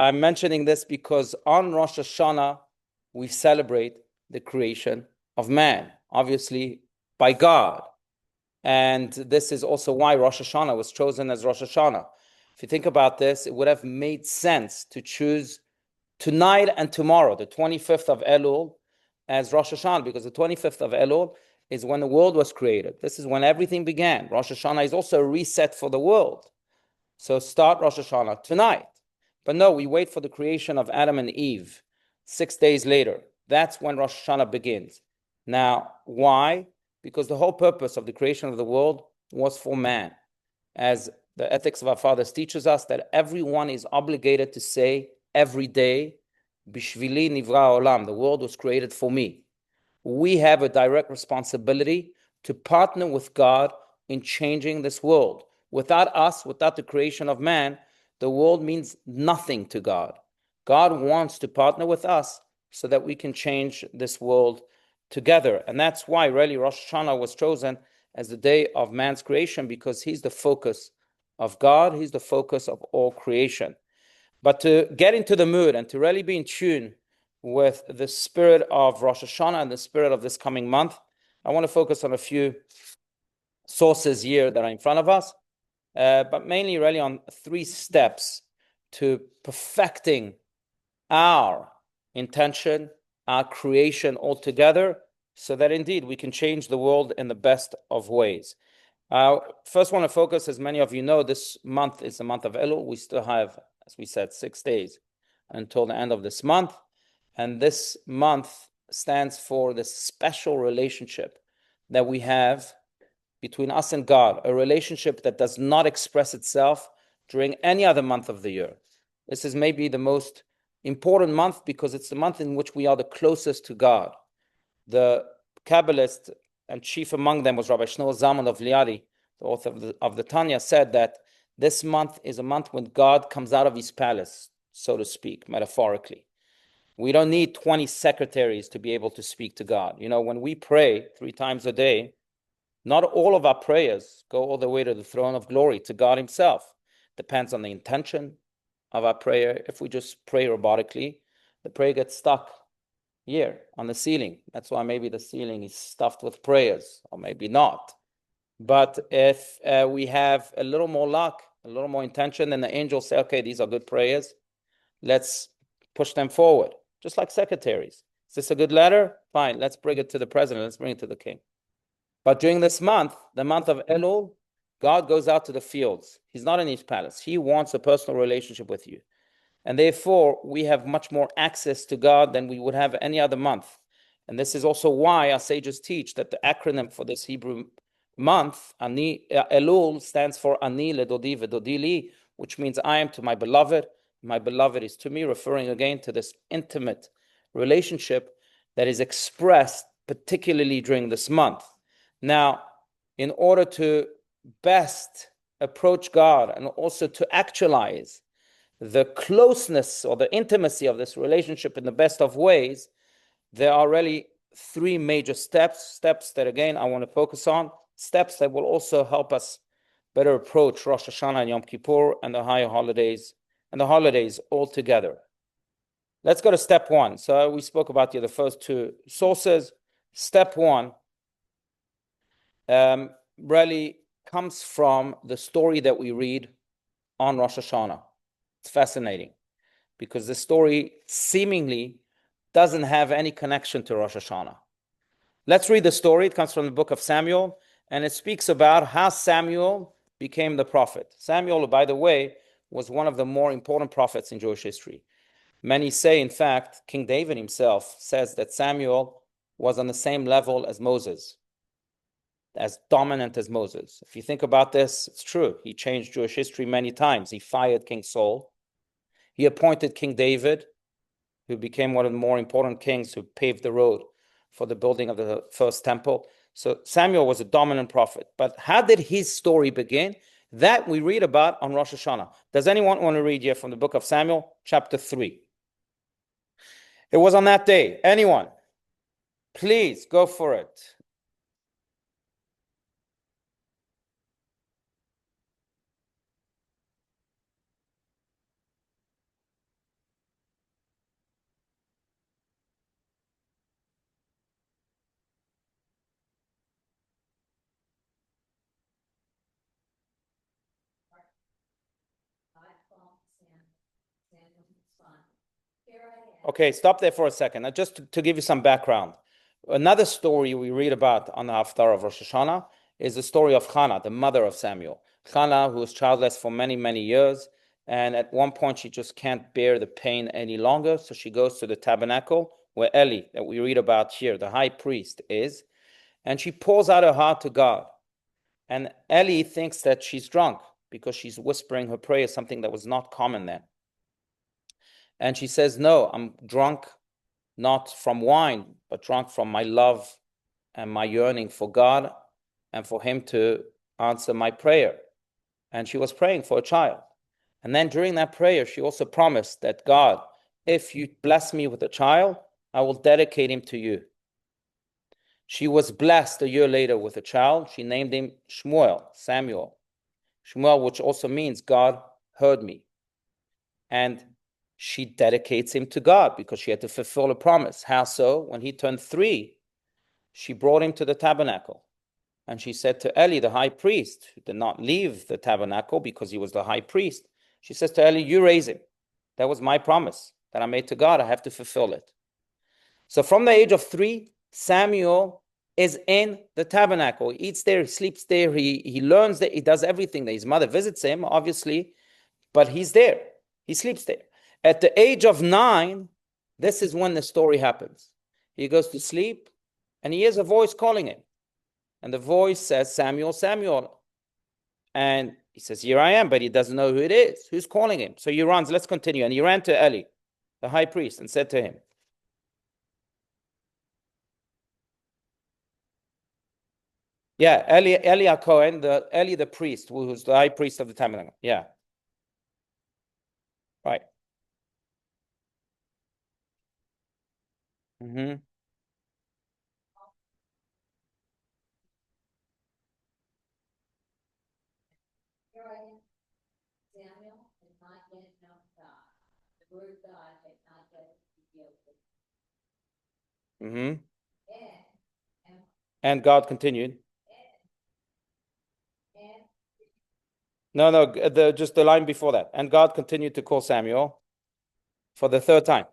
I'm mentioning this because on Rosh Hashanah, we celebrate the creation of man, obviously by God. And this is also why Rosh Hashanah was chosen as Rosh Hashanah. If you think about this, it would have made sense to choose tonight and tomorrow, the 25th of Elul, as Rosh Hashanah, because the 25th of Elul is when the world was created. This is when everything began. Rosh Hashanah is also a reset for the world. So start Rosh Hashanah tonight. But no, we wait for the creation of Adam and Eve 6 days later. That's when Rosh Hashanah begins. Now, why? Because the whole purpose of the creation of the world was for man. As the ethics of our fathers teaches us, that everyone is obligated to say every day, Bishvili nivra olam, the world was created for me. We have a direct responsibility to partner with God in changing this world. Without us, without the creation of man, the world means nothing to God. God wants to partner with us so that we can change this world together. And that's why really Rosh Hashanah was chosen as the day of man's creation, because he's the focus of God. He's the focus of all creation. But to get into the mood and to really be in tune with the spirit of Rosh Hashanah and the spirit of this coming month, I want to focus on a few sources here that are in front of us, but mainly really on 3 steps to perfecting our intention, our creation altogether, so that indeed we can change the world in the best of ways. First want to focus, as many of you know, this month is the month of Elul. We still have, as we said, 6 days until the end of this month. And this month stands for this special relationship that we have between us and God, a relationship that does not express itself during any other month of the year. This is maybe the most important month because it's the month in which we are the closest to God. The Kabbalist, and chief among them was Rabbi Shmuel Zalman of Liadi, the author of the Tanya, said that this month is a month when God comes out of his palace, so to speak, metaphorically. We don't need 20 secretaries to be able to speak to God. You know, when we pray 3 times a day, not all of our prayers go all the way to the throne of glory, to God himself. Depends on the intention of our prayer. If we just pray robotically, the prayer gets stuck here on the ceiling. That's why maybe the ceiling is stuffed with prayers, or maybe not. But if we have a little more luck, a little more intention, then the angels say, okay, these are good prayers. Let's push them forward, just like secretaries. Is this a good letter? Fine, let's bring it to the president. Let's bring it to the king. But during this month, the month of Elul, God goes out to the fields. He's not in his palace. He wants a personal relationship with you. And therefore, we have much more access to God than we would have any other month. And this is also why our sages teach that the acronym for this Hebrew month, Elul, stands for Ani ledodi vedodi li, which means I am to my beloved is to me, referring again to this intimate relationship that is expressed particularly during this month. Now, in order to best approach God and also to actualize the closeness or the intimacy of this relationship in the best of ways, there are really 3 major steps that, again, I want to focus on, steps that will also help us better approach Rosh Hashanah and Yom Kippur and the higher holidays and the holidays all together. Let's go to step 1. So we spoke about the first 2 sources. Step 1 really comes from the story that we read on Rosh Hashanah. It's fascinating because the story seemingly doesn't have any connection to Rosh Hashanah. Let's read the story. It comes from the book of Samuel, and it speaks about how Samuel became the prophet. Samuel, by the way, was one of the more important prophets in Jewish history. Many say, in fact, King David himself says that Samuel was on the same level as Moses, as dominant as Moses. If you think about this, it's true. He changed Jewish history many times. He fired King Saul. He appointed King David, who became one of the more important kings who paved the road for the building of the first temple. So Samuel was a dominant prophet. But how did his story begin? That we read about on Rosh Hashanah. Does anyone want to read here from the book of Samuel, chapter 3? It was on that day. Anyone? Please go for it. Okay, stop there for a second. Now, just to give you some background. Another story we read about on the Haftarah of Rosh Hashanah is the story of Hannah, the mother of Samuel. Hannah, who was childless for many, many years, and at one point she just can't bear the pain any longer, so she goes to the tabernacle where Eli, that we read about here, the high priest, is, and she pours out her heart to God. And Eli thinks that she's drunk because she's whispering her prayer, something that was not common then. And she says, no, I'm drunk, not from wine, but drunk from my love and my yearning for God and for him to answer my prayer. And she was praying for a child. And then during that prayer, she also promised that, God, if you bless me with a child, I will dedicate him to you. She was blessed a year later with a child. She named him Samuel, which also means God heard me. And she dedicates him to God because she had to fulfill a promise. How so? When he turned 3, she brought him to the tabernacle. And she said to Eli, the high priest, who did not leave the tabernacle because he was the high priest, she says to Eli, you raise him. That was my promise that I made to God. I have to fulfill it. So from the age of 3, Samuel is in the tabernacle. He eats there, he sleeps there, he learns there, he does everything there. His mother visits him, obviously, but he's there. He sleeps there. At the age of 9, this is when the story happens. He goes to sleep, and he hears a voice calling him. And the voice says, Samuel, Samuel. And he says, here I am, but he doesn't know who it is. Who's calling him? So he runs. Let's continue. And he ran to Eli, the high priest, and said to him, yeah, Eli Cohen, Eli the priest, who's the high priest of the tabernacle. Yeah. Right. Mm-hmm. Mm-hmm. And God continued. No, just the line before that. And God continued to call Samuel for the 3rd time.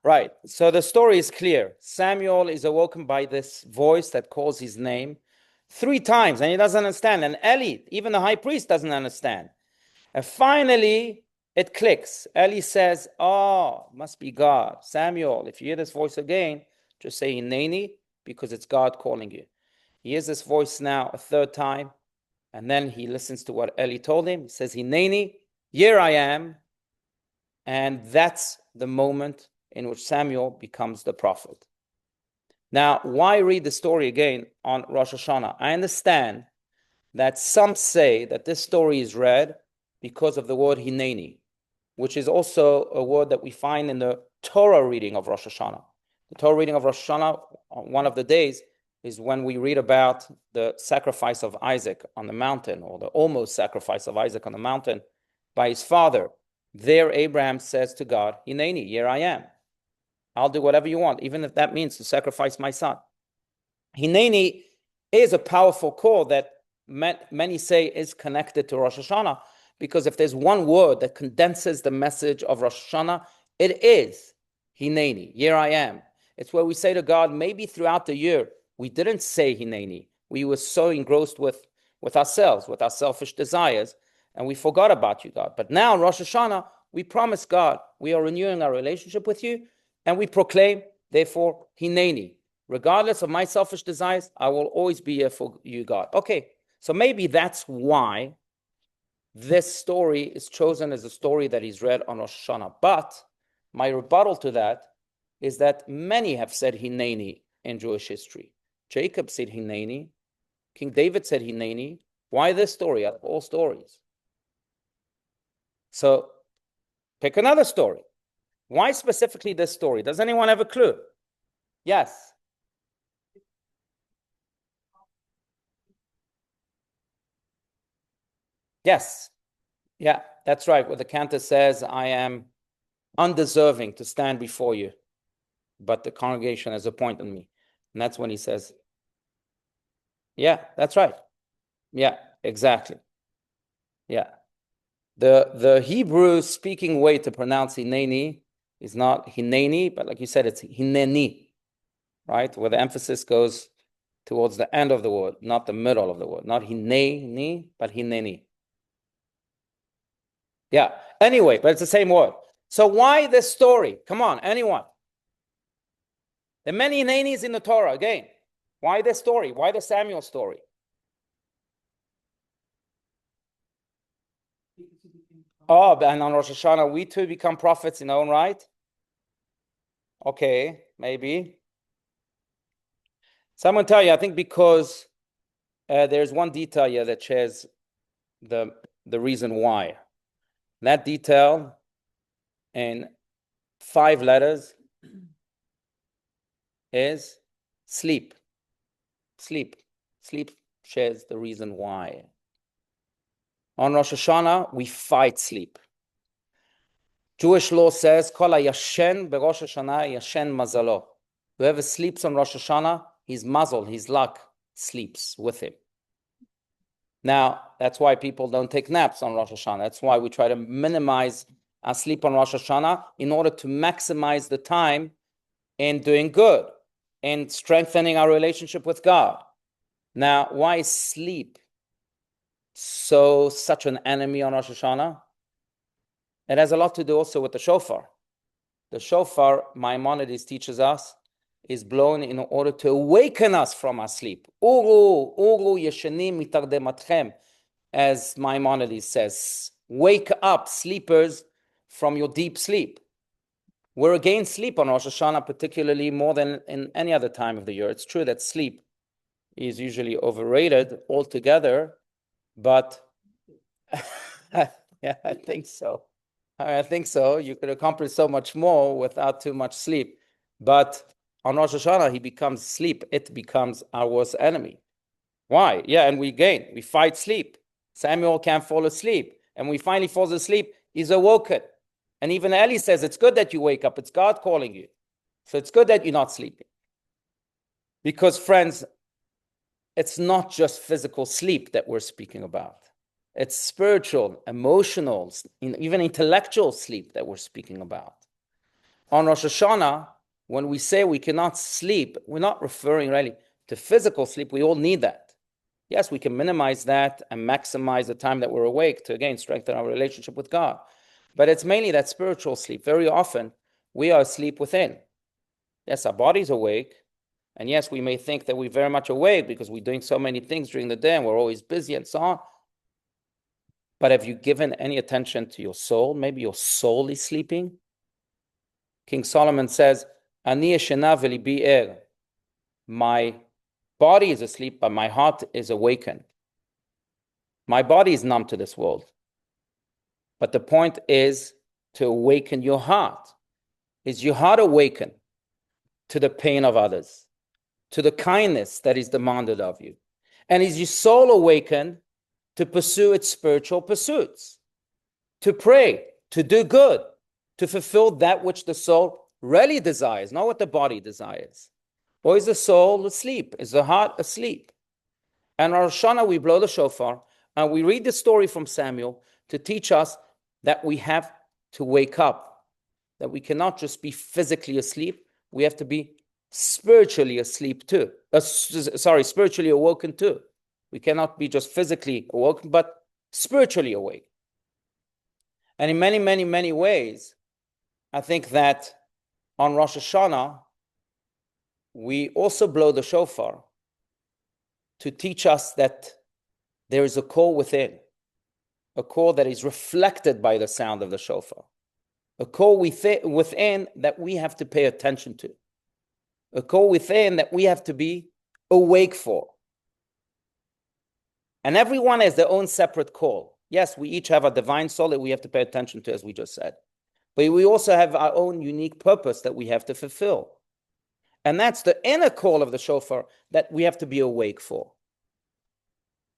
Right. So the story is clear. Samuel is awoken by this voice that calls his name 3 times, and he doesn't understand. And Eli, even the high priest, doesn't understand. And finally, it clicks. Eli says, oh, must be God. Samuel, if you hear this voice again, just say Hineni, because it's God calling you. He hears this voice now a 3rd time, and then he listens to what Eli told him. He says, Hineni, here I am. And that's the moment in which Samuel becomes the prophet. Now, why read the story again on Rosh Hashanah? I understand that some say that this story is read because of the word Hineni, which is also a word that we find in the Torah reading of Rosh Hashanah. The Torah reading of Rosh Hashanah, on one of the days, is when we read about the sacrifice of Isaac on the mountain, or the almost sacrifice of Isaac on the mountain by his father. There, Abraham says to God, Hineni, here I am. I'll do whatever you want, even if that means to sacrifice my son. Hineni is a powerful call that many say is connected to Rosh Hashanah, because if there's one word that condenses the message of Rosh Hashanah, it is Hineni, here I am. It's where we say to God, maybe throughout the year, we didn't say Hineni. We were so engrossed with ourselves, with our selfish desires, and we forgot about you, God. But now, Rosh Hashanah, we promise God, we are renewing our relationship with you, and we proclaim, therefore, Hineni. Regardless of my selfish desires, I will always be here for you, God. Okay, so maybe that's why this story is chosen as a story that is read on Rosh Hashanah. But my rebuttal to that is that many have said Hineni in Jewish history. Jacob said Hineni. King David said Hineni. Why this story out of all stories? So pick another story. Why specifically this story? Does anyone have a clue? Yes. Yes. Yeah, that's right. Where the cantor says, I am undeserving to stand before you, but the congregation has appointed me. And that's when he says, yeah, that's right. Yeah, exactly. Yeah. The Hebrew speaking way to pronounce Hineni is not Hineni, but like you said, it's Hineni, right? Where the emphasis goes towards the end of the word, not the middle of the word. Not Hineni, but Hineni. Yeah. Anyway, but it's the same word. So why this story? Come on, anyone. There are many Hinenis in the Torah. Again, why this story? Why the Samuel story? Oh, and on Rosh Hashanah, we too become prophets in our own right? Okay, maybe. Someone tell you, I think because there's one detail here that shares the reason why. That detail in 5 letters is sleep. Sleep. Sleep shares the reason why. On Rosh Hashanah, we fight sleep. Jewish law says, Kol hayashen beRosh Hashanah yashen mazalo. Whoever sleeps on Rosh Hashanah, his mazel, his luck, sleeps with him. Now, that's why people don't take naps on Rosh Hashanah. That's why we try to minimize our sleep on Rosh Hashanah in order to maximize the time in doing good, in strengthening our relationship with God. Now, why is sleep such an enemy on Rosh Hashanah? It has a lot to do also with the shofar. The shofar, Maimonides teaches us, is blown in order to awaken us from our sleep. Uru, uru yeshanim mitardematchem, as Maimonides says. Wake up, sleepers, from your deep sleep. We're against sleep on Rosh Hashanah, particularly more than in any other time of the year. It's true that sleep is usually overrated altogether, but yeah, I think so. I think so. You could accomplish so much more without too much sleep. But on Rosh Hashanah, he becomes sleep. It becomes our worst enemy. Why? Yeah, and we fight sleep. Samuel can't fall asleep. And when he finally falls asleep, he's awoken. And even Eli says, it's good that you wake up. It's God calling you. So it's good that you're not sleeping. Because, friends, it's not just physical sleep that we're speaking about. It's spiritual, emotional, even intellectual sleep that we're speaking about. On Rosh Hashanah, when we say we cannot sleep, we're not referring really to physical sleep. We all need that. Yes, we can minimize that and maximize the time that we're awake to, again, strengthen our relationship with God. But it's mainly that spiritual sleep. Very often, we are asleep within. Yes, our body's awake. And yes, we may think that we're very much awake because we're doing so many things during the day and we're always busy and so on. But have you given any attention to your soul? Maybe your soul is sleeping. King Solomon says, Ani yeshena v'libi er. My body is asleep, but my heart is awakened. My body is numb to this world. But the point is to awaken your heart. Is your heart awakened to the pain of others, to the kindness that is demanded of you? And is your soul awakened to pursue its spiritual pursuits, to pray, to do good, to fulfill that which the soul really desires, not what the body desires? Or is the soul asleep? Is the heart asleep? And on Rosh Hashanah, we blow the shofar, and we read the story from Samuel to teach us that we have to wake up, that we cannot just be physically asleep, we have to be spiritually asleep too. Spiritually awoken too. We cannot be just physically awoken, but spiritually awake. And in many, many, many ways, I think that on Rosh Hashanah, we also blow the shofar to teach us that there is a call within, a call that is reflected by the sound of the shofar, a call within that we have to pay attention to, a call within that we have to be awake for. And everyone has their own separate call. Yes, we each have a divine soul that we have to pay attention to, as we just said. But we also have our own unique purpose that we have to fulfill. And that's the inner call of the shofar that we have to be awake for.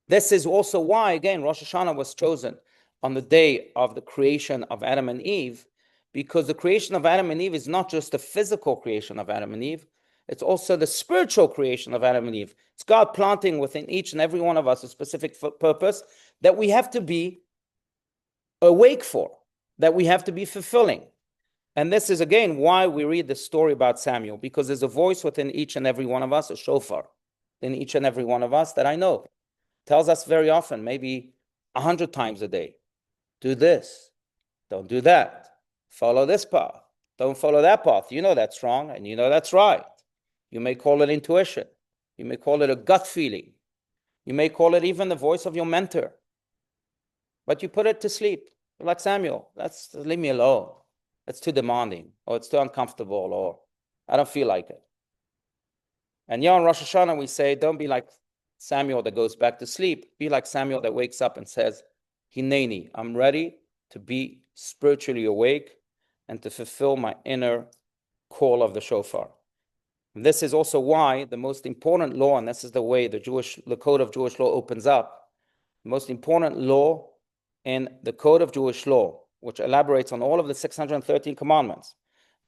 This is also why, again, Rosh Hashanah was chosen on the day of the creation of Adam and Eve, because the creation of Adam and Eve is not just the physical creation of Adam and Eve, it's also the spiritual creation of Adam and Eve. It's God planting within each and every one of us a specific purpose that we have to be awake for, that we have to be fulfilling. And this is, again, why we read the story about Samuel, because there's a voice within each and every one of us, a shofar, in each and every one of us that I know tells us very often, maybe 100 times a day, do this, don't do that, follow this path, don't follow that path. You know that's wrong and you know that's right. You may call it intuition. You may call it a gut feeling. You may call it even the voice of your mentor. But you put it to sleep. Like Samuel, leave me alone. It's too demanding, or it's too uncomfortable, or I don't feel like it. And on Rosh Hashanah, we say, don't be like Samuel that goes back to sleep. Be like Samuel that wakes up and says, Hineni, I'm ready to be spiritually awake and to fulfill my inner call of the shofar. And this is also why the most important law, and this is the way the code of Jewish law opens up, the most important law in the code of Jewish law, which elaborates on all of the 613 commandments,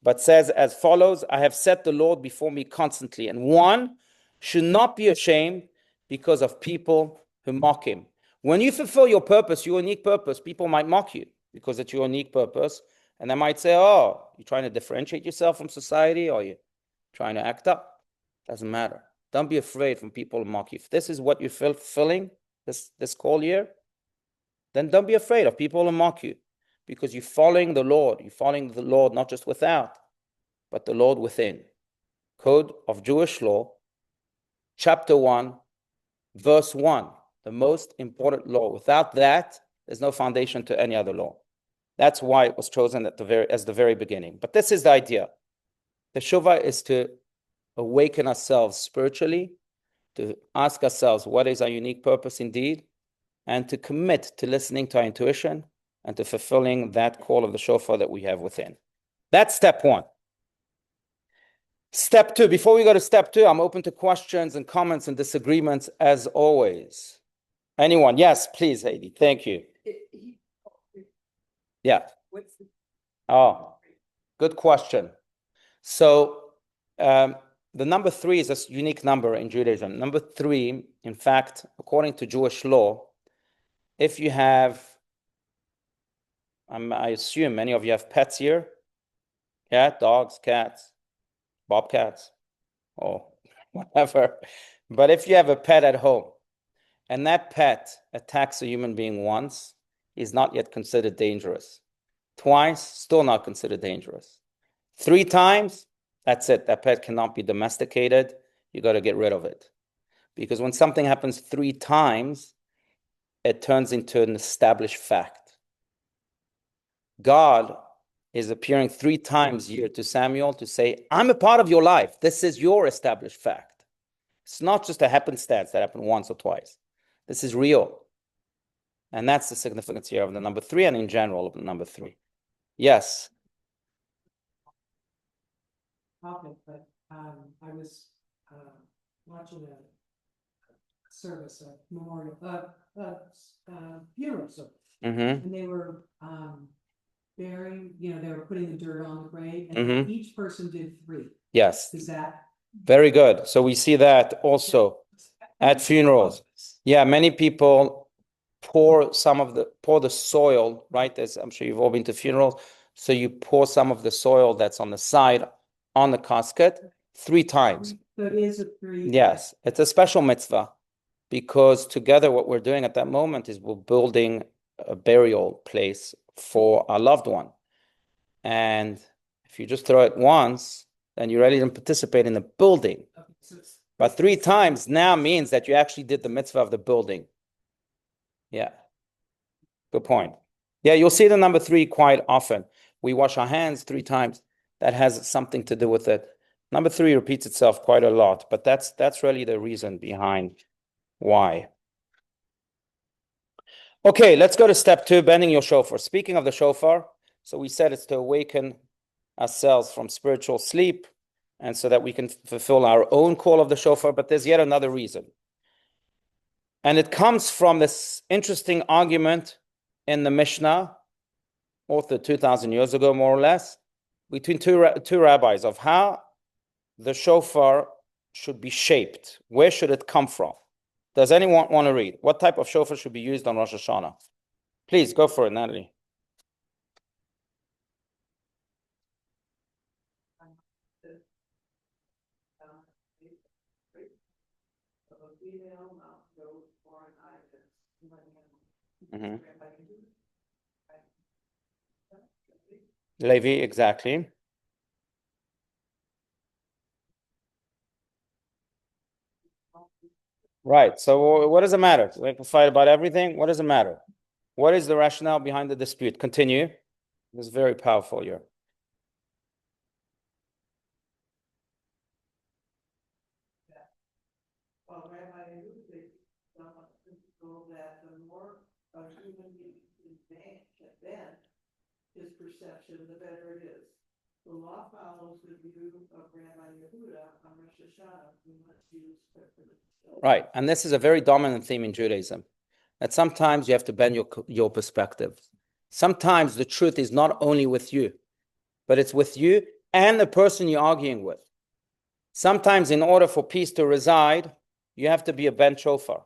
but says as follows: I have set the Lord before me constantly, and one should not be ashamed because of people who mock him. When you fulfill your purpose, your unique purpose, people might mock you because it's your unique purpose, and they might say, oh, you're trying to differentiate yourself from society, or you're trying to act up. Doesn't matter. Don't be afraid from people who mock you. If this is what you're fulfilling this call year, then don't be afraid of people who mock you, because you're following the Lord. You're following the Lord not just without, but the Lord within. Code of Jewish law, chapter 1, verse 1, the most important law. Without that, there's no foundation to any other law. That's why it was chosen as the very beginning. But this is the idea. The Shuvah is to awaken ourselves spiritually, to ask ourselves what is our unique purpose indeed, and to commit to listening to our intuition and to fulfilling that call of the shofar that we have within. That's step 1. Step 2, before we go to step 2, I'm open to questions and comments and disagreements as always. Anyone? Yes, please, Heidi. Thank you. Yeah. Oh, good question. So the number 3 is a unique number in Judaism. Number 3, in fact, according to Jewish law, if you have, I assume many of you have pets here, dogs, cats, bobcats, or whatever. But if you have a pet at home and that pet attacks a human being once, is not yet considered dangerous. Twice, still not considered dangerous. 3 times, that's it. That pet cannot be domesticated. You got to get rid of it. Because when something happens 3 times, it turns into an established fact. God is appearing 3 times here to Samuel to say, I'm a part of your life. This is your established fact. It's not just a happenstance that happened once or twice. This is real. And that's the significance here of the number 3 and in general of the number 3. Yes. But I was watching a service, a memorial, funeral service, and they were burying. They were putting the dirt on the grave, and each person did 3. Yes. Is that very good? So we see that also at funerals. Yeah, many people pour the soil, right? As I'm sure you've all been to funerals. So you pour some of the soil that's on the side on the casket 3 times. So it is a 3. Yes, it's a special mitzvah, because together what we're doing at that moment is we're building a burial place for our loved one. And if you just throw it once, then you really didn't participate in the building. But 3 times now means that you actually did the mitzvah of the building. Yeah. Good point. Yeah, you'll see the number 3 quite often. We wash our hands 3 times. That has something to do with it. Number 3 repeats itself quite a lot, but that's really the reason behind why. Okay, let's go to step 2, bending your shofar. Speaking of the shofar, so we said it's to awaken ourselves from spiritual sleep and so that we can fulfill our own call of the shofar, but there's yet another reason. And it comes from this interesting argument in the Mishnah, authored 2,000 years ago, more or less, between two rabbis of how the shofar should be shaped. Where should it come from? Does anyone want to read? What type of shofar should be used on Rosh Hashanah? Please, go for it, Natalie. Mm-hmm. Levi, exactly. Right. So what does it matter? We can fight about everything. What does it matter? What is the rationale behind the dispute? Continue. This is very powerful here. Well, Rabbi Allouche is somewhat principle that the more a human being can bend his perception, the better it is. The law follows the view of Rabbi Yehuda on Rosh Hashanah. We must use right, and this is a very dominant theme in Judaism. That sometimes you have to bend your perspective. Sometimes the truth is not only with you, but it's with you and the person you're arguing with. Sometimes in order for peace to reside, you have to be a bent shofar.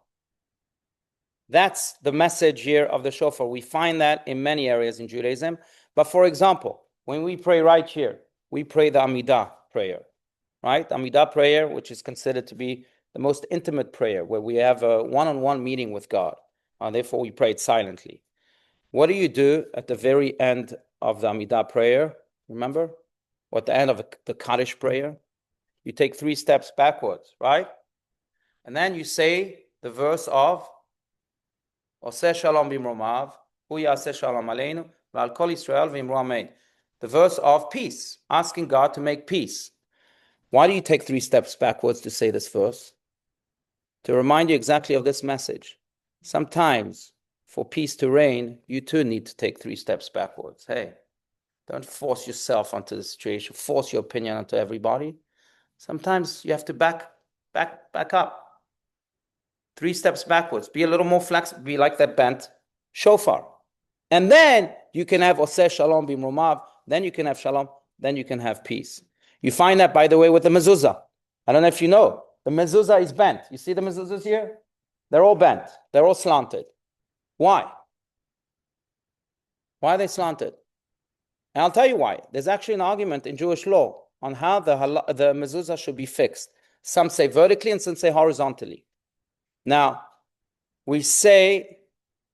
That's the message here of the shofar. We find that in many areas in Judaism. But for example, when we pray right here, we pray the Amidah prayer, right? Amidah prayer, which is considered to be the most intimate prayer, where we have a one-on-one meeting with God. Therefore, we pray it silently. What do you do at the very end of the Amidah prayer? Remember? Or at the end of the Kaddish prayer? You take 3 steps backwards, right? And then you say the verse of Oseh Shalom Bimromav, Hu Yaseh Shalom Aleinu, V'al Kol Yisrael V'imru Amen. The verse of peace, asking God to make peace. Why do you take 3 steps backwards to say this verse? To remind you exactly of this message. Sometimes, for peace to reign, you too need to take 3 steps backwards. Hey, don't force yourself onto the situation, force your opinion onto everybody. Sometimes you have to back up. 3 steps backwards. Be a little more flexible. Be like that bent shofar. And then you can have Oseh Shalom Bimromav. Then you can have Shalom. Then you can have peace. You find that, by the way, with the mezuzah. I don't know if you know. The mezuzah is bent. You see the mezuzahs here? They're all bent. They're all slanted. Why? Why are they slanted? And I'll tell you why. There's actually an argument in Jewish law on how the mezuzah should be fixed. Some say vertically and some say horizontally. Now, we say,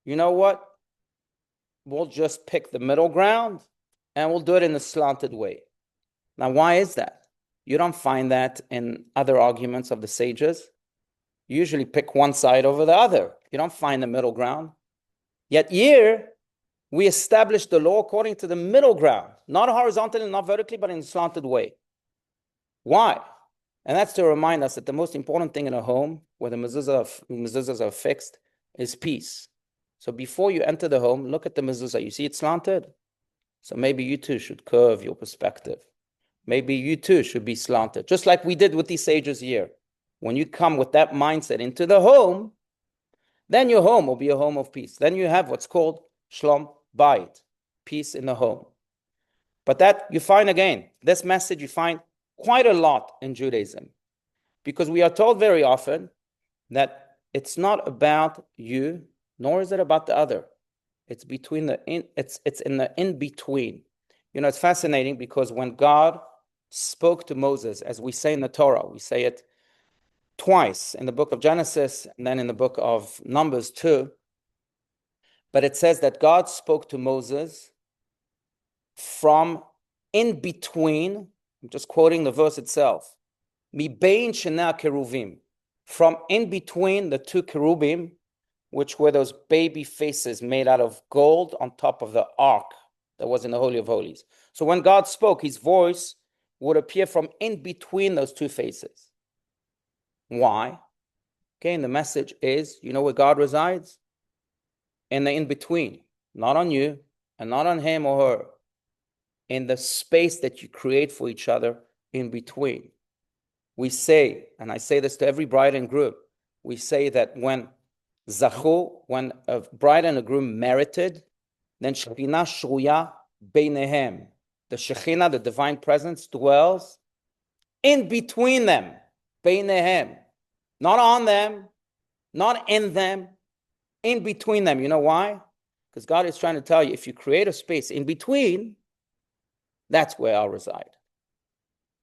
you know what? We'll just pick the middle ground and we'll do it in a slanted way. Now, why is that? You don't find that in other arguments of the sages. You usually pick one side over the other. You don't find the middle ground. Yet here, we established the law according to the middle ground, not horizontally, not vertically, but in a slanted way. Why? And that's to remind us that the most important thing in a home where the mezuzahs are fixed is peace. So before you enter the home, look at the mezuzah. You see it slanted? So maybe you too should curve your perspective. Maybe you too should be slanted, just like we did with these sages here. When you come with that mindset into the home, then your home will be a home of peace. Then you have what's called Shalom Bayit, peace in the home. But that you find again, this message you find quite a lot in Judaism, because we are told very often that it's not about you, nor is it about the other. It's between it's in the in-between. You know, it's fascinating because when God spoke to Moses, as we say in the Torah, we say it twice in the book of Genesis and then in the book of Numbers too. But it says that God spoke to Moses from in between, I'm just quoting the verse itself, Mi bein shenei keruvim, from in between the 2 cherubim, which were those baby faces made out of gold on top of the ark that was in the Holy of Holies. So when God spoke, his voice would appear from in between those 2 faces. Why? Okay, and the message is, you know where God resides? in the in-between, not on you and not on him or her, in the space that you create for each other in between. We say, and I say this to every bride and groom, we say that when zachu, when a bride and a groom merited, then Shekhinah shruya beinehem. The Shekhinah, the divine presence, dwells in between them, beinehem. Not on them, not in them, in between them. You know why? Because God is trying to tell you, if you create a space in between, that's where I'll reside.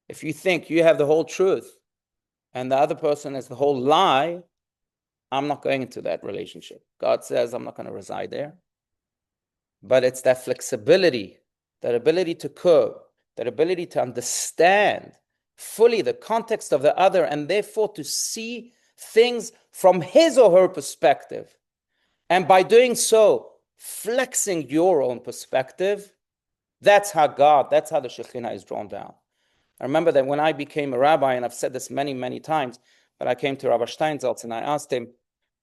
If you think you have the whole truth and the other person has the whole lie, I'm not going into that relationship. God says I'm not going to reside there. But it's that flexibility, that ability to curve, that ability to understand fully the context of the other and therefore to see things from his or her perspective. And by doing so, flexing your own perspective, that's how the Shekhinah is drawn down. I remember that when I became a rabbi, and I've said this many, many times, but I came to Rabbi Steinsaltz and I asked him,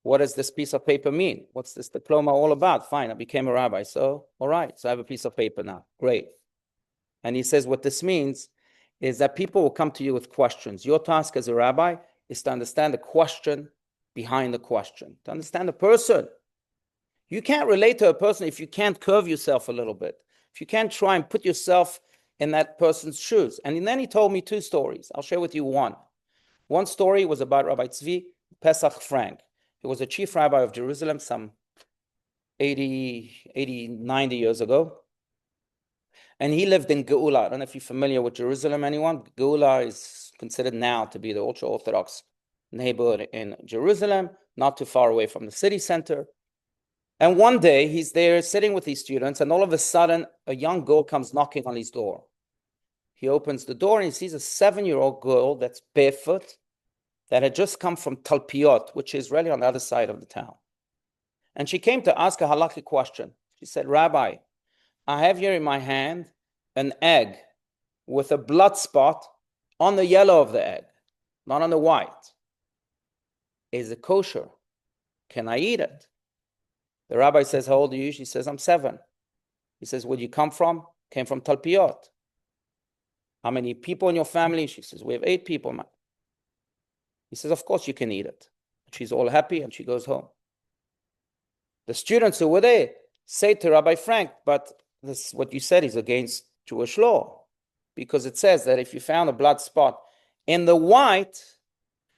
what does this piece of paper mean? What's this diploma all about? Fine, I became a rabbi. So, all right, so I have a piece of paper now. Great. And he says, what this means is that people will come to you with questions. Your task as a rabbi is to understand the question behind the question, to understand the person. You can't relate to a person if you can't curve yourself a little bit, if you can't try and put yourself in that person's shoes. And then he told me two stories. I'll share with you one. One story was about Rabbi Tzvi Pesach Frank. He was a chief rabbi of Jerusalem some 90 years ago. And he lived in Geula. I don't know if you're familiar with Jerusalem, anyone. Geula is considered now to be the ultra-Orthodox neighborhood in Jerusalem, not too far away from the city center. And one day he's there sitting with these students, and all of a sudden a young girl comes knocking on his door. He opens the door and he sees a 7-year-old girl that's barefoot, that had just come from Talpiot, which is really on the other side of the town. And she came to ask a halakhic question. She said, Rabbi, I have here in my hand an egg with a blood spot on the yellow of the egg, not on the white. Is it kosher? Can I eat it? The rabbi says, how old are you? She says, I'm 7. He says, where do you come from? Came from Talpiot. How many people in your family? She says, we have 8 people, man. He says, of course you can eat it. She's all happy and she goes home. The students who were there say to Rabbi Frank, but this, what you said is against Jewish law, because it says that if you found a blood spot in the white,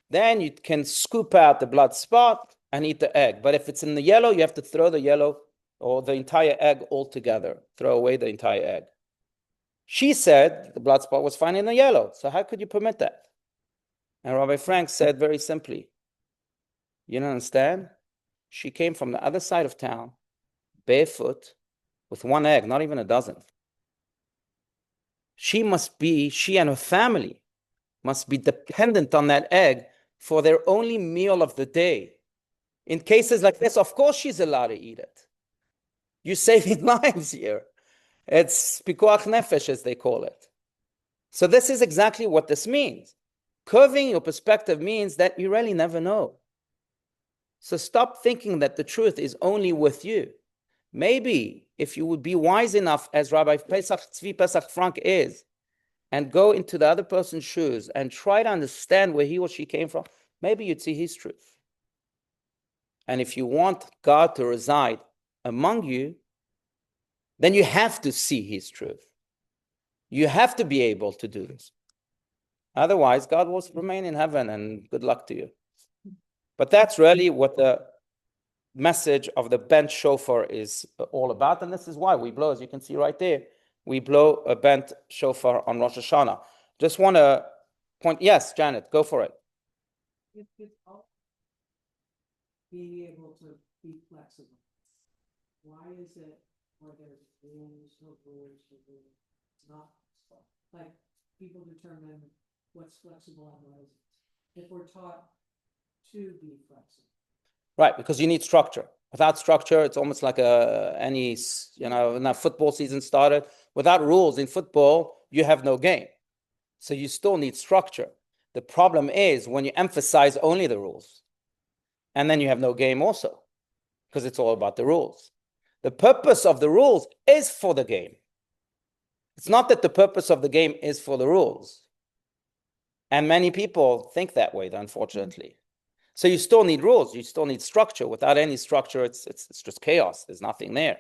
then you can scoop out the blood spot and eat the egg. But if it's in the yellow, you have to throw the yellow or the entire egg altogether, throw away the entire egg. She said the blood spot was fine in the yellow. So how could you permit that? And Rabbi Frank said very simply, you don't understand? She came from the other side of town, barefoot, with 1 egg, not even a dozen. She and her family must be dependent on that egg for their only meal of the day. In cases like this, of course she's allowed to eat it. You're saving lives here. It's pikuach nefesh, as they call it. So this is exactly what this means. Curving your perspective means that you really never know. So stop thinking that the truth is only with you. Maybe if you would be wise enough, as Rabbi Tzvi Pesach Frank is, and go into the other person's shoes and try to understand where he or she came from, maybe you'd see his truth. And if you want God to reside among you, then you have to see his truth. You have to be able to do this. Otherwise, God will remain in heaven, and good luck to you. But that's really what the message of the bent shofar is all about. And this is why we blow, as you can see right there, we blow a bent shofar on Rosh Hashanah. Just want to point, yes, Janet, go for it. It's all being able to be flexible. Why is it where there's rules, no rules, it's not flexible? Like people determine what's flexible and what isn't. If we're taught to be flexible. Right, because you need structure. Without structure, it's almost like when that football season started, without rules in football, you have no game. So you still need structure. The problem is when you emphasize only the rules, and then you have no game also. because it's all about the rules. The purpose of the rules is for the game. It's not that the purpose of the game is for the rules. And many people think that way, unfortunately. So you still need rules. You still need structure. Without any structure, it's just chaos. There's nothing there.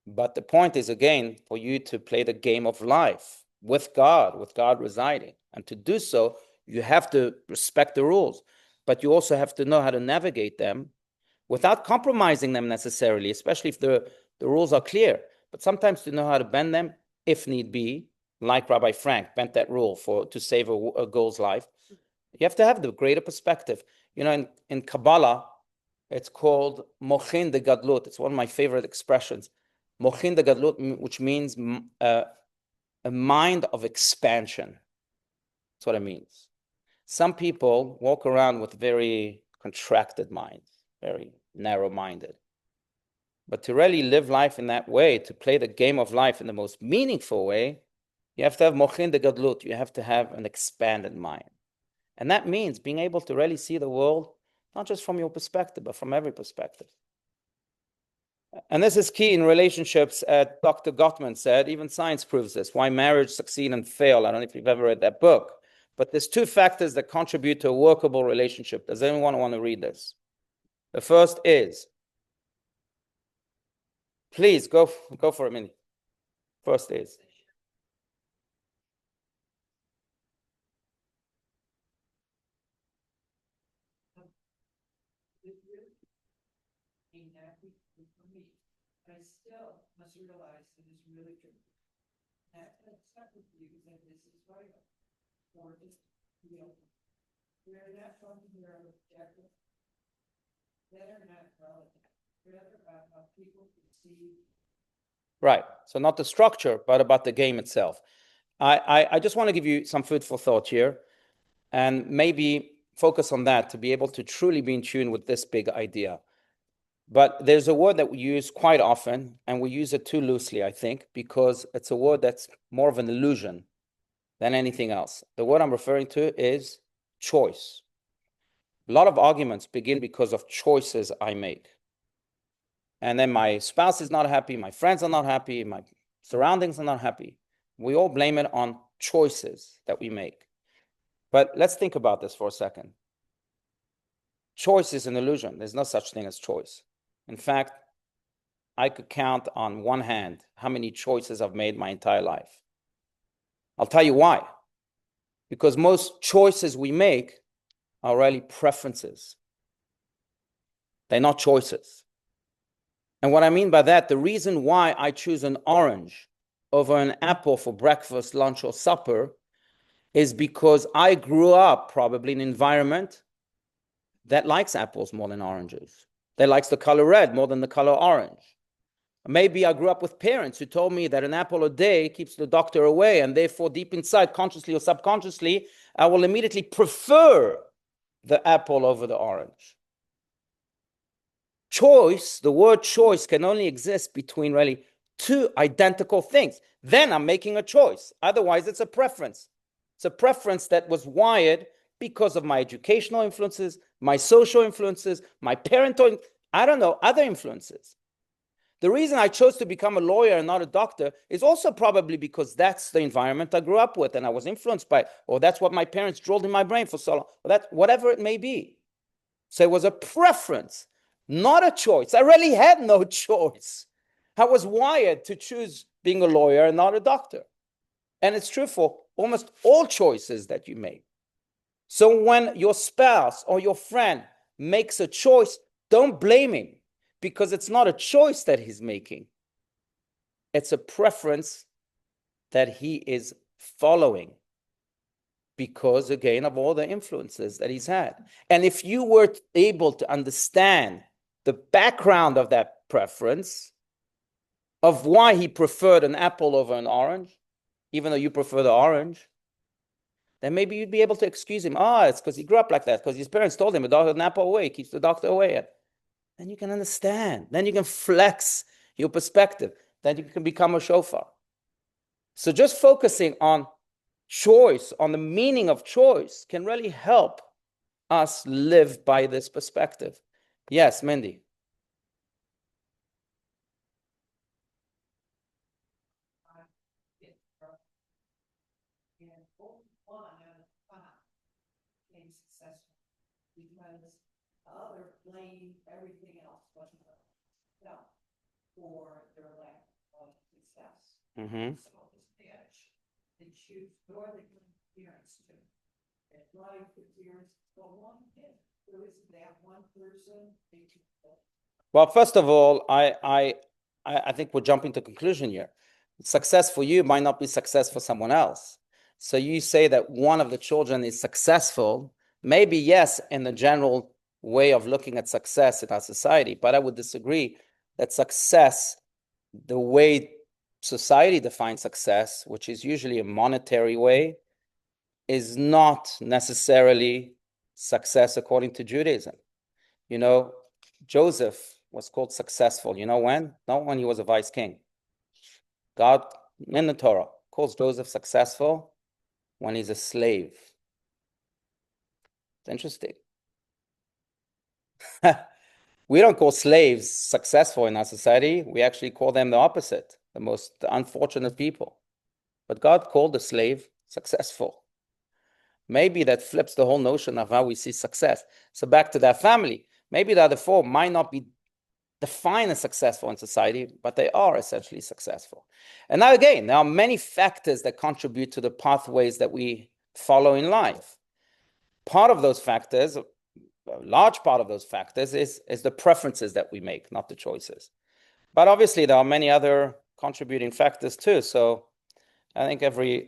But the point is, again, for you to play the game of life with God residing. And to do so, you have to respect the rules. But you also have to know how to navigate them without compromising them necessarily, especially if the rules are clear. But sometimes to know how to bend them, if need be, like Rabbi Frank bent that rule to save a girl's life. You have to have the greater perspective. You know, in Kabbalah, it's called mochin de gadlut. It's one of my favorite expressions. Mochin de gadlut, which means a mind of expansion. That's what it means. Some people walk around with very contracted minds, very narrow-minded. But to really live life in that way, to play the game of life in the most meaningful way, you have to have mochin de gadlut. You have to have an expanded mind. And that means being able to really see the world, not just from your perspective, but from every perspective. And this is key in relationships. Dr. Gottman said, even science proves this, why marriage succeed and fail. I don't know if you've ever read that book, but there's two factors that contribute to a workable relationship. Does anyone want to read this? The first is, please go for a minute. First is, I still must realize it is really true. That's not with you, that this is vital. Or just, you know, we're not talking here of objective. That are not relevant. Rather about how people perceive. right. So not the structure, but about the game itself. I just want to give you some food for thought here and maybe focus on that to be able to truly be in tune with this big idea. But there's a word that we use quite often, and we use it too loosely, I think, because it's a word that's more of an illusion than anything else. The word I'm referring to is choice. A lot of arguments begin because of choices I make. And then my spouse is not happy, my friends are not happy, my surroundings are not happy. We all blame it on choices that we make. But let's think about this for a second. Choice is an illusion. There's no such thing as choice. In fact, I could count on one hand how many choices I've made my entire life. I'll tell you why. Because most choices we make are really preferences. They're not choices. And what I mean by that, the reason why I choose an orange over an apple for breakfast, lunch, or supper is because I grew up probably in an environment that likes apples more than oranges. That likes the color red more than the color orange. Maybe I grew up with parents who told me that an apple a day keeps the doctor away, and therefore deep inside, consciously or subconsciously, I will immediately prefer the apple over the orange. Choice, the word choice can only exist between really two identical things. Then I'm making a choice. Otherwise, it's a preference. It's a preference that was wired because of my educational influences, my social influences, my parental, I don't know, other influences. The reason I chose to become a lawyer and not a doctor is also probably because that's the environment I grew up with and I was influenced by, or that's what my parents drilled in my brain for so long, or that, whatever it may be. So it was a preference, not a choice. I really had no choice. I was wired to choose being a lawyer and not a doctor. And it's true for almost all choices that you make. So when your spouse or your friend makes a choice, don't blame him, because it's not a choice that he's making. It's a preference that he is following because, again, of all the influences that he's had. And if you were able to understand the background of that preference, of why he preferred an apple over an orange, even though you prefer the orange, then maybe you'd be able to excuse him. It's because he grew up like that, because his parents told him, an apple away keeps the doctor away. Then you can understand. Then you can flex your perspective. Then you can become a shofar. So just focusing on choice, on the meaning of choice, can really help us live by this perspective. Yes, Mindy. blame everything else but themselves for their lack of success. Mm-hmm. So this edge, they choose northern interference to. And not interference, but one thing. There is that one person. Well, first of all, I think we're jumping to conclusion here. Success for you might not be success for someone else. So you say that one of the children is successful, maybe yes, in the general way of looking at success in our society, but I would disagree that success, the way society defines success, which is usually a monetary way, is not necessarily success according to Judaism. You know, Joseph was called successful. You know when? Not when he was a vice king. God in the Torah calls Joseph successful when he's a slave. It's interesting. We don't call slaves successful in our society. We actually call them the opposite, the most unfortunate people. But God called the slave successful. Maybe that flips the whole notion of how we see success. So back to that family. Maybe the other four might not be defined as successful in society, but they are essentially successful. And now again, there are many factors that contribute to the pathways that we follow in life. Part of those factors, a large part of those factors, is the preferences that we make, not the choices. But obviously, there are many other contributing factors too. So I think every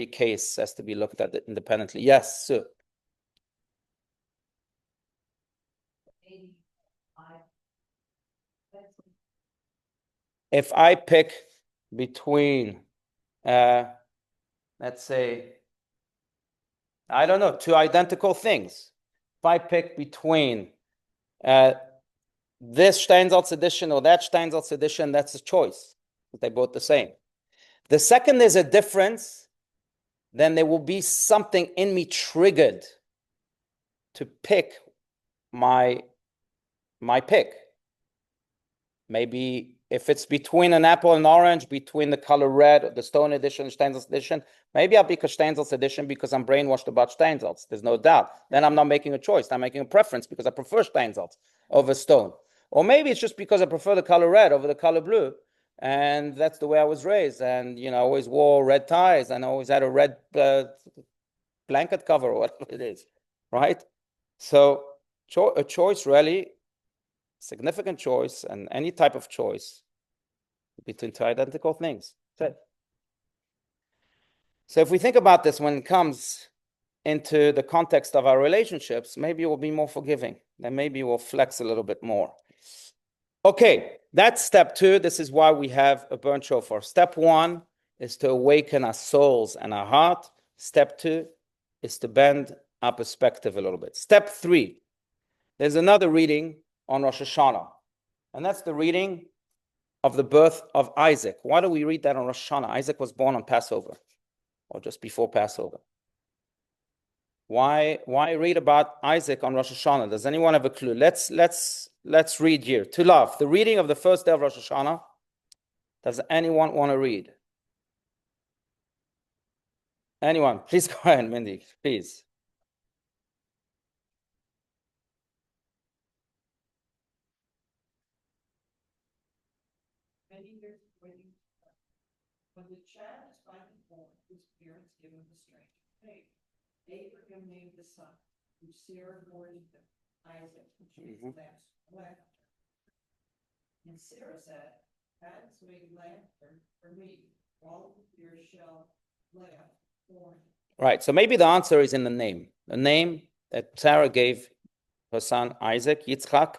case has to be looked at independently. Yes, Sue. If I pick between, let's say, I don't know, two identical things. If I pick between this Steinsaltz edition or that Steinsaltz edition, that's a choice. They're both the same. The second there's a difference, then there will be something in me triggered to pick my pick. Maybe if it's between an apple and orange, between the color red, the Stone edition, and Steinsaltz edition, maybe I'll pick a Steinsaltz edition because I'm brainwashed about Steinsaltz. There's no doubt. Then I'm not making a choice. I'm making a preference because I prefer Steinsaltz over Stone. Or maybe it's just because I prefer the color red over the color blue. And that's the way I was raised. And, I always wore red ties and I always had a red blanket cover or whatever it is, right? So a choice really, significant choice, and any type of choice between two identical things. So if we think about this when it comes into the context of our relationships, maybe we'll be more forgiving. Then maybe we'll flex a little bit more. Okay, that's step 2. This is why we have a burnt shofar. Step 1 is to awaken our souls and our heart. Step 2 is to bend our perspective a little bit. Step 3, there's another reading on Rosh Hashanah, and that's the reading of the birth of Isaac. Why do we read that on Rosh Hashanah? Isaac was born on Passover, or just before Passover. Why read about Isaac on Rosh Hashanah? Does anyone have a clue? Let's read here. To love, the reading of the first day of Rosh Hashanah. Does anyone want to read? Anyone? Please go ahead, Mindy, please. Many years waiting. When the child is finally born, his parents give him the strange name. Abraham named the son, who Sarah bore to him, Isaac, which means laughter. And Sarah said, God has made laughter for me. All of your shall laugh for me. Right, so maybe the answer is in the name that Sarah gave her son Isaac, Yitzchak,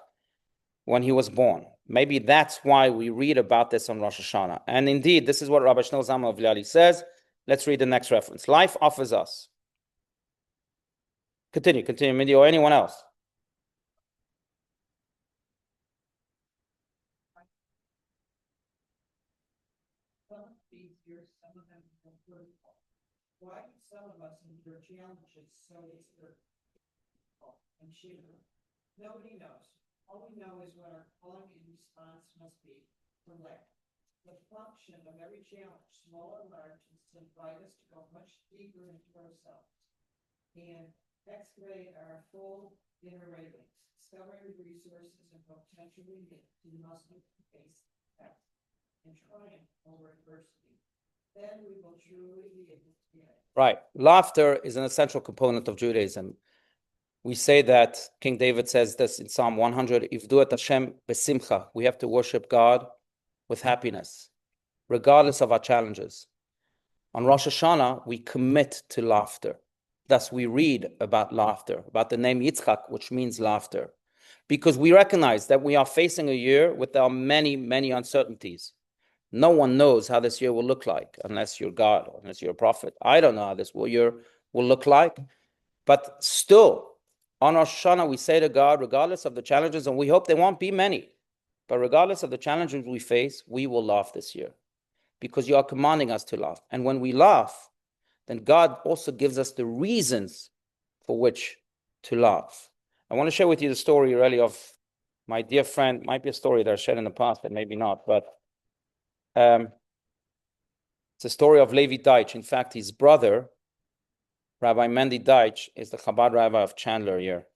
when he was born. Maybe that's why we read about this on Rosh Hashanah. And indeed, this is what Rabbi Shneur Zalman of Liali says. Let's read the next reference. Life offers us. Continue, Mindy, or anyone else. Why do some of us endure challenges so easily and shiver? Nobody knows. All we know is what our calling and response must be to let. The function of every challenge, small or large, is to invite us to go much deeper into ourselves and excavate our full inner ratings, discovering resources and potentially to Muslim face and triumph over adversity. Then we will truly be able to be right. Laughter is an essential component of Judaism. We say that King David says this in Psalm 100, Ivdu et Hashem besimcha. We have to worship God with happiness, regardless of our challenges. On Rosh Hashanah, we commit to laughter. Thus, we read about laughter, about the name Yitzchak, which means laughter, because we recognize that we are facing a year with our many, many uncertainties. No one knows how this year will look like, unless you're God, or unless you're a prophet. I don't know how this year will look like, but still, on Rosh Hashanah, we say to God, regardless of the challenges, and we hope there won't be many, but regardless of the challenges we face, we will laugh this year, because you are commanding us to laugh. And when we laugh, then God also gives us the reasons for which to laugh. I want to share with you the story really of my dear friend. Might be a story that I shared in the past, but maybe not. But it's a story of Levi Deitch. In fact, his brother, Rabbi Mendy Deitch, is the Chabad rabbi of Chandler here,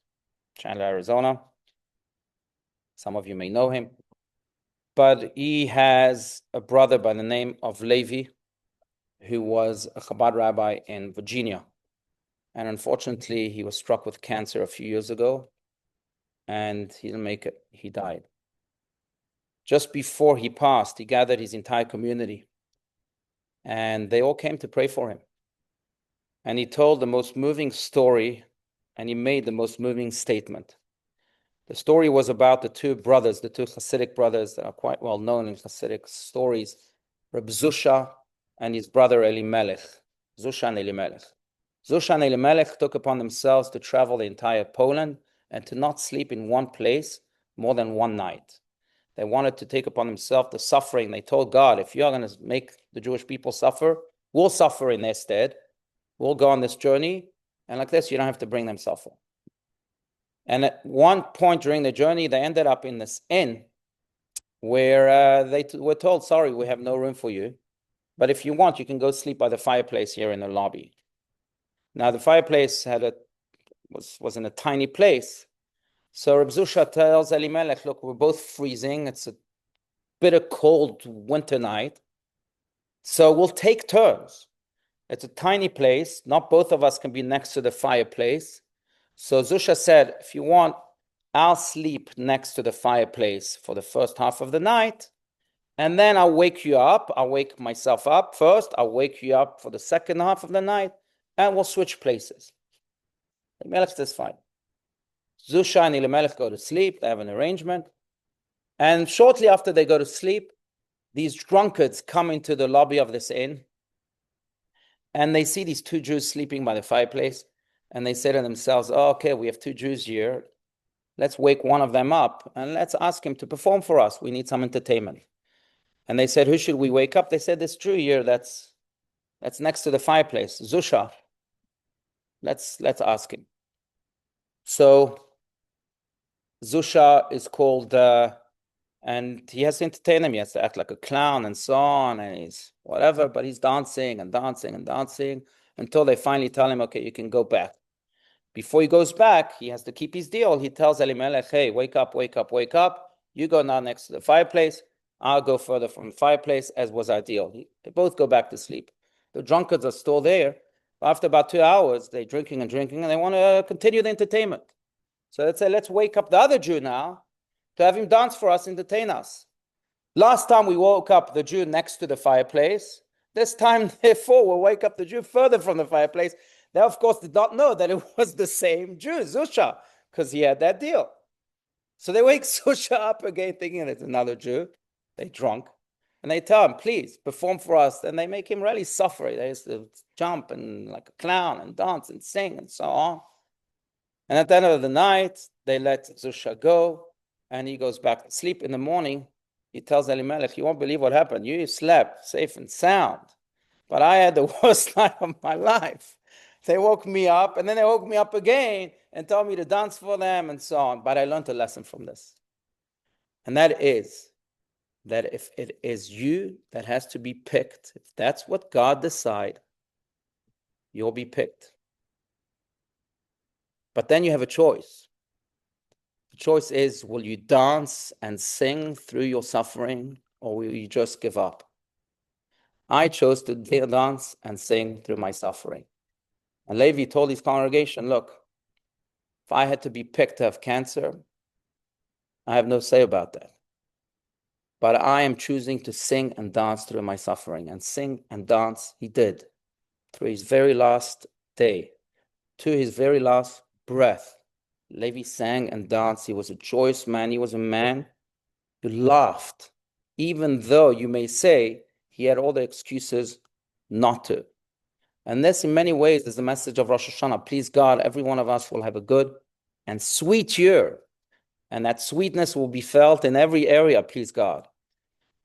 Chandler, Arizona. Some of you may know him. But he has a brother by the name of Levi, who was a Chabad rabbi in Virginia. And unfortunately, he was struck with cancer a few years ago, and he didn't make it. He died. Just before he passed, he gathered his entire community, and they all came to pray for him. And he told the most moving story, and he made the most moving statement. The story was about the two brothers, the two Hasidic brothers that are quite well known in Hasidic stories, Reb Zusha and his brother Elimelech, Zusha and Elimelech. Zusha and Elimelech took upon themselves to travel the entire Poland and to not sleep in one place more than one night. They wanted to take upon themselves the suffering. They told God, if you're going to make the Jewish people suffer, we'll suffer in their stead. We'll go on this journey, and like this, you don't have to bring them suffering. And at one point during the journey, they ended up in this inn where they were told, sorry, we have no room for you. But if you want, you can go sleep by the fireplace here in the lobby. Now, the fireplace was in a tiny place. So Reb Zusha tells Elimelech, look, we're both freezing. It's a bitter cold winter night. So we'll take turns. It's a tiny place. Not both of us can be next to the fireplace. So Zusha said, if you want, I'll sleep next to the fireplace for the first half of the night. And then I'll wake you up. I'll wake myself up first. I'll wake you up for the second half of the night. And we'll switch places. Elimelech says, fine. Zusha and Elimelech go to sleep. They have an arrangement. And shortly after they go to sleep, these drunkards come into the lobby of this inn. And they see these two Jews sleeping by the fireplace. And they say to themselves, oh, okay, we have two Jews here. Let's wake one of them up and let's ask him to perform for us. We need some entertainment. And they said, who should we wake up? They said, this Jew here that's next to the fireplace, Zusha. Let's ask him. So Zusha is called, and he has to entertain him. He has to act like a clown and so on, and he's whatever, but he's dancing and dancing and dancing until they finally tell him, okay, you can go back. Before he goes back, he has to keep his deal. He tells Elimelech, hey, wake up, wake up, wake up. You go now next to the fireplace. I'll go further from the fireplace, as was our deal. They both go back to sleep. The drunkards are still there. After about 2 hours, they're drinking and drinking, and they want to continue the entertainment. So let's say, let's wake up the other Jew now to have him dance for us, entertain us. Last time we woke up the Jew next to the fireplace. This time, therefore, we'll wake up the Jew further from the fireplace. They, of course, did not know that it was the same Jew, Zusha, because he had that deal. So they wake Zusha up again, thinking it's another Jew. They're drunk. And they tell him, please, perform for us. And they make him really suffer. They used to jump and like a clown and dance and sing and so on. And at the end of the night, they let Zusha go. And he goes back to sleep. In the morning, he tells Elimelech, you won't believe what happened. You slept safe and sound. But I had the worst night of my life. They woke me up, and then they woke me up again and told me to dance for them and so on. But I learned a lesson from this. And that is that if it is you that has to be picked, if that's what God decides, you'll be picked. But then you have a choice. choice is, will you dance and sing through your suffering, or will you just give up? I chose to dance and sing through my suffering. And Levi told his congregation, look, if I had to be picked to have cancer, I have no say about that. But I am choosing to sing and dance through my suffering. And sing and dance he did through his very last day, to his very last breath. Levi sang and danced. He was a joyous man. He was a man who laughed, even though you may say he had all the excuses not to. And this, in many ways, is the message of Rosh Hashanah. Please God, every one of us will have a good and sweet year. And that sweetness will be felt in every area, please God.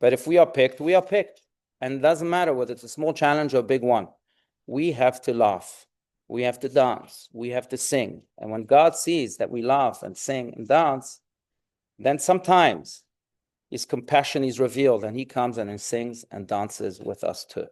But if we are picked, we are picked. And it doesn't matter whether it's a small challenge or a big one. We have to laugh. We have to dance. We have to sing. And when God sees that we laugh and sing and dance, then sometimes his compassion is revealed and he comes and he sings and dances with us too.